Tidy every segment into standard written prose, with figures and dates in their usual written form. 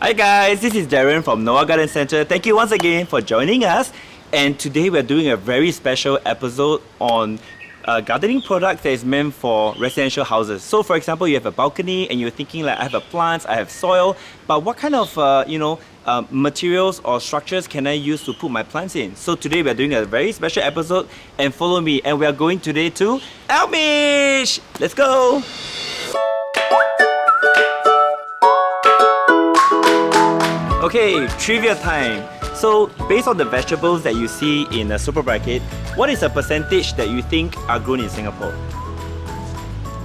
Hi guys, this is Darren from Noah Garden Center. Thank you once again for joining us. And today we're doing a very special episode on gardening products that is meant for residential houses. So for example, you have a balcony and you're thinking like, I have a plants, I have soil, but what kind of materials or structures can I use to put my plants in? So today we're doing a very special episode, and follow me, and we are going today to Elmich! Let's go! Okay, trivia time. So, based on the vegetables that you see in a supermarket, what is the percentage that you think are grown in Singapore?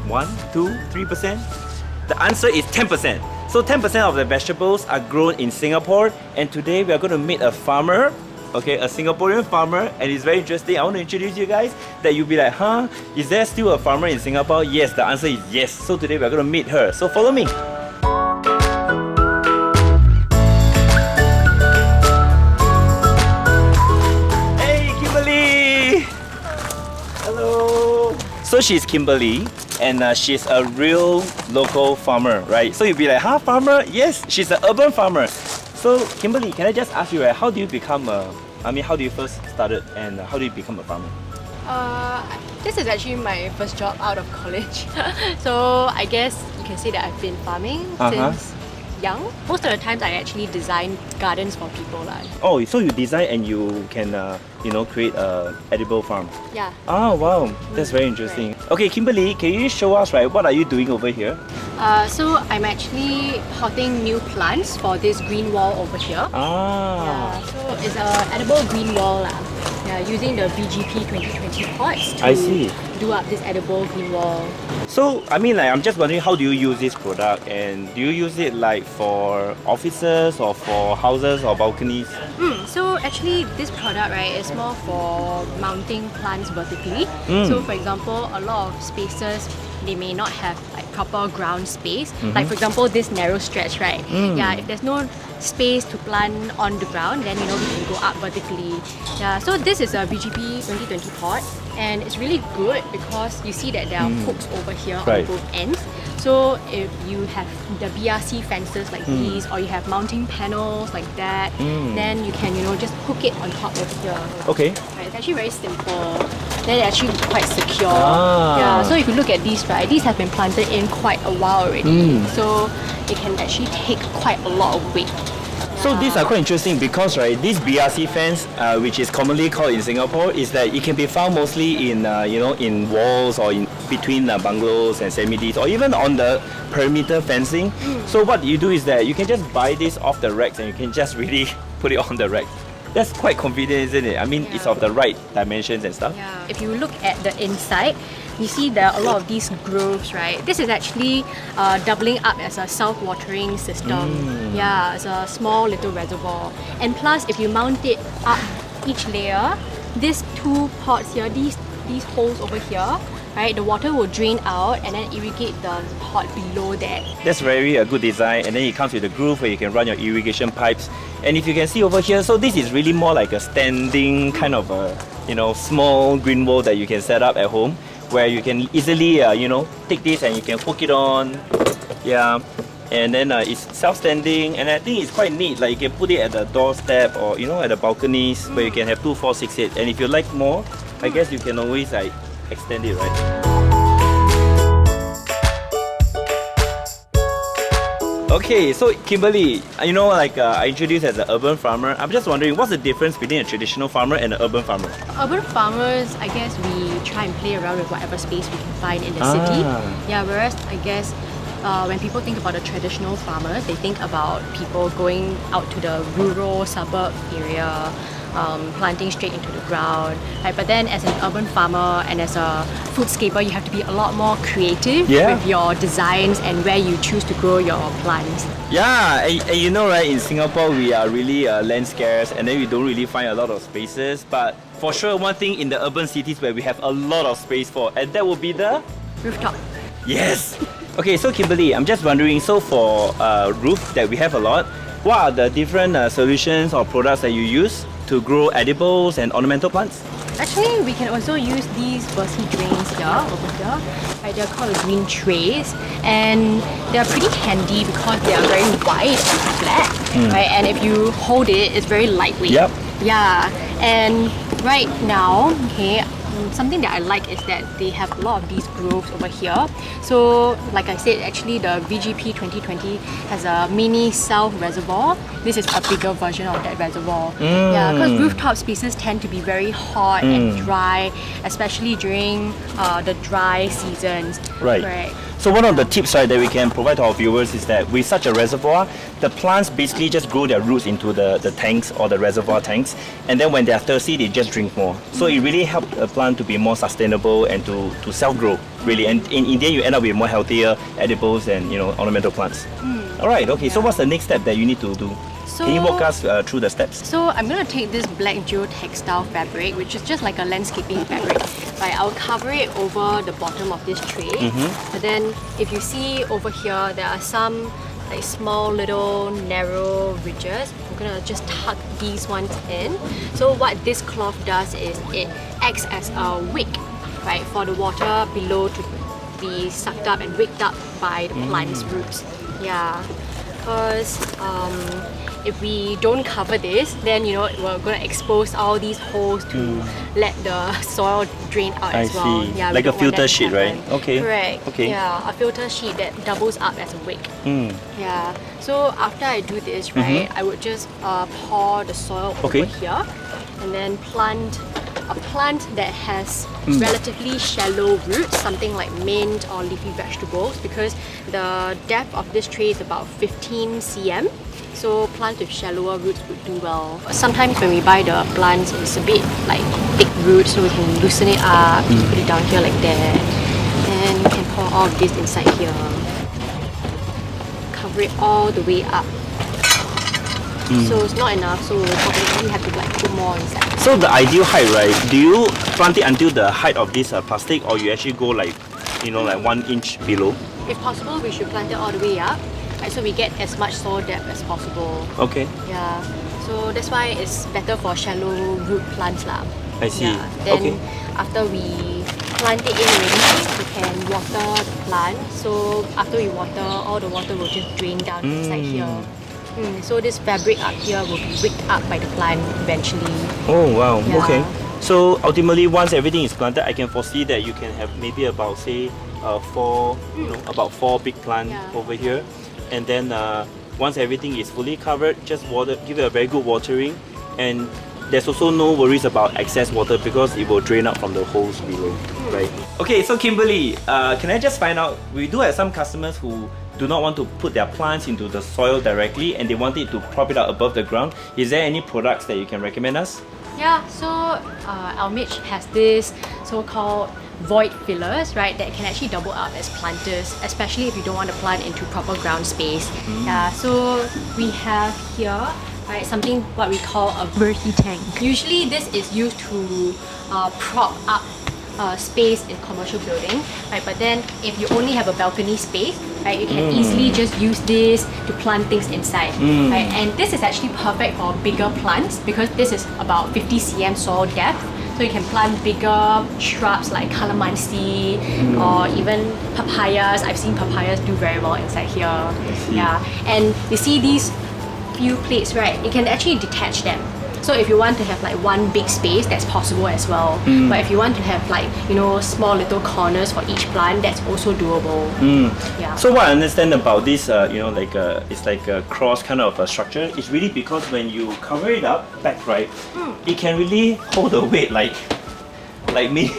1, 2, 3%? The answer is 10%. So 10% of the vegetables are grown in Singapore, and today we are going to meet a farmer, okay, a Singaporean farmer, and it's very interesting. I want to introduce you guys that you'll be like, huh? Is there still a farmer in Singapore? Yes, the answer is yes. So today we are going to meet her. So follow me. So she's Kimberly, and she's a real local farmer, right? So you'll be like, huh, farmer? Yes, she's an urban farmer. So Kimberly, can I just ask you, right, how do you become how do you first started, and how do you become a farmer? This is actually my first job out of college. So I guess you can say that I've been farming since young. Most of the times I actually design gardens for people. Oh, so you design and you can create a edible farm. Yeah. Oh wow, that's very interesting. Right. Okay, Kimberly, can you show us, right, what are you doing over here? So I'm actually potting new plants for this green wall over here. Ah. Yeah, so it's an edible green wall. Yeah, using the VGP 2020 pots to do up this edible green wall. So, I'm just wondering, how do you use this product, and do you use it like for offices or for houses or balconies? So actually this product, right, is more for mounting plants vertically. So for example, a lot of spaces, they may not have like proper ground space. Like for example, this narrow stretch, right? Yeah, if there's no space to plant on the ground, then we can go up vertically. Yeah, so this is a VGP 2020 pot, and it's really good because you see that there are hooks over here on both ends. So if you have the BRC fences like these, or you have mounting panels like that, then you can just hook it on top over here. Okay. Right, it's actually very simple. Then it's actually quite secure. Yeah. So if you look at these, right, these have been planted in quite a while already. So it can actually take quite a lot of weight. So these are quite interesting because, right, this BRC fence, which is commonly called in Singapore, is that it can be found mostly in in walls or in between bungalows and semi-Ds, or even on the perimeter fencing. So what you do is that you can just buy this off the racks and you can just really put it on the rack. That's quite convenient, isn't it? It's of the right dimensions and stuff. Yeah. If you look at the inside, you see there are a lot of these grooves, right? This is actually doubling up as a self-watering system. Yeah, it's a small little reservoir. And plus, if you mount it up each layer, these two pots here, these holes over here, right, the water will drain out and then irrigate the pot below that. That's very a good design, and then it comes with a groove where you can run your irrigation pipes. And if you can see over here, so this is really more like a standing kind of a small green wall that you can set up at home, where you can easily take this and you can hook it on. Yeah. And then it's self-standing, and I think it's quite neat. Like you can put it at the doorstep or at the balconies where you can have 2, 4, 6, 8. And if you like more, I guess you can always extend it, right? Okay, so Kimberly, I introduced as an urban farmer. I'm just wondering, what's the difference between a traditional farmer and an urban farmer? Urban farmers, I guess we try and play around with whatever space we can find in the city. Yeah, whereas I guess when people think about a traditional farmer, they think about people going out to the rural suburb area, planting straight into the ground. Right? But then as an urban farmer and as a foodscaper, you have to be a lot more creative with your designs and where you choose to grow your plants. Yeah, and right, in Singapore we are really land scarce, and then we don't really find a lot of spaces. But for sure, one thing in the urban cities where we have a lot of space for, and that will be the rooftop. Yes. Okay, so Kimberly, I'm just wondering, so for roof that we have a lot, what are the different solutions or products that you use to grow edibles and ornamental plants? Actually, we can also use these Bercy drains here, over here. Right, they're called green trays, and they're pretty handy because they are very wide and flat, right? And if you hold it, it's very lightweight. Yep. Yeah, and right now, okay, something that I like is that they have a lot of these grooves over here. So, like I said, actually the VGP 2020 has a mini self reservoir. This is a bigger version of that reservoir. Yeah, because rooftop spaces tend to be very hot and dry, especially during the dry seasons. Right. So one of the tips, right, that we can provide to our viewers is that with such a reservoir, the plants basically just grow their roots into the tanks or the reservoir tanks, and then when they are thirsty, they just drink more. So it really helps a plant to be more sustainable and to self-grow, really. And in the end, you end up with more healthier edibles and ornamental plants. All right. Okay. So what's the next step that you need to do? So, can you walk us through the steps? So I'm going to take this black geotextile fabric, which is just like a landscaping fabric. Right, I'll cover it over the bottom of this tray. But then if you see over here, there are some like small little narrow ridges. I'm going to just tuck these ones in. So what this cloth does is it acts as a wick, right, for the water below to be sucked up and wicked up by the plant's roots. Yeah, because if we don't cover this, then we're going to expose all these holes to let the soil drain out as well. I see. Yeah, like a filter sheet, right? Okay. Correct. Okay. Yeah, a filter sheet that doubles up as a wick. Yeah. So after I do this, right, I would just pour the soil over here, and then plant a plant that has relatively shallow roots, something like mint or leafy vegetables, because the depth of this tray is about 15 cm. So plants with shallower roots would do well. Sometimes when we buy the plants, it's a bit like thick roots, so we can loosen it up, put it down here like that. And you can pour all of this inside here. Cover it all the way up. So it's not enough, so we'll probably have to like put more inside. So the ideal height, right? Do you plant it until the height of this plastic, or you actually go like 1 inch below? If possible, we should plant it all the way up, right, so we get as much soil depth as possible. Okay. Yeah. So that's why it's better for shallow root plants lah. I see. Yeah. Then Okay. after we plant it in already, we can water the plant. So after we water, all the water will just drain down inside here. So this fabric up here will be wicked up by the plant eventually. Oh wow. Yeah. Okay. So ultimately, once everything is planted, I can foresee that you can have maybe about say about 4 big plants over here, and then once everything is fully covered, just give it a very good watering, and there's also no worries about excess water because it will drain out from the holes below, right? Okay, so Kimberly, can I just find out, we do have some customers who do not want to put their plants into the soil directly and they want it to prop it out above the ground. Is there any products that you can recommend us? Yeah, so Elmich has this so-called void fillers, right, that can actually double up as planters, especially if you don't want to plant into proper ground space. Yeah, so we have here, right, something what we call a Bercy tank. Usually this is used to prop up space in commercial building, right? But then if you only have a balcony space, right, you can easily just use this to plant things inside, right? And this is actually perfect for bigger plants because this is about 50 cm soil depth. So you can plant bigger shrubs like calamansi or even papayas. I've seen papayas do very well inside here. Yeah, and you see these few plates, right? You can actually detach them. So if you want to have like one big space, that's possible as well. But if you want to have like, small little corners for each plant, that's also doable. Yeah. So what I understand about this, it's like a cross kind of a structure. It's really because when you cover it up back, right, it can really hold the weight like me.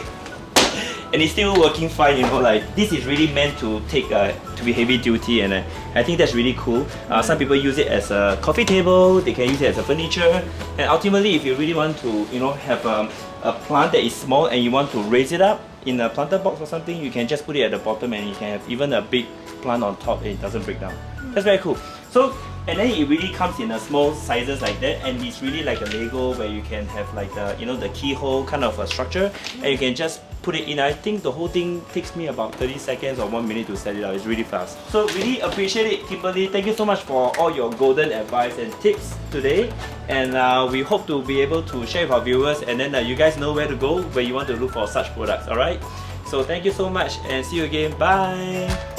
And it's still working fine, like this is really meant to take to be heavy duty, and I think that's really cool. Some people use it as a coffee table, they can use it as a furniture, and ultimately if you really want to have a plant that is small and you want to raise it up in a planter box or something, you can just put it at the bottom and you can have even a big plant on top and it doesn't break down. That's very cool. So, and then it really comes in a small sizes like that, and it's really like a Lego where you can have like the the keyhole kind of a structure, and you can just put it in. I think the whole thing takes me about 30 seconds or 1 minute to set it out. It's really fast. So really appreciate it, Kimberly. Thank you so much for all your golden advice and tips today. And we hope to be able to share with our viewers, and then you guys know where to go when you want to look for such products. Alright? So thank you so much and see you again. Bye!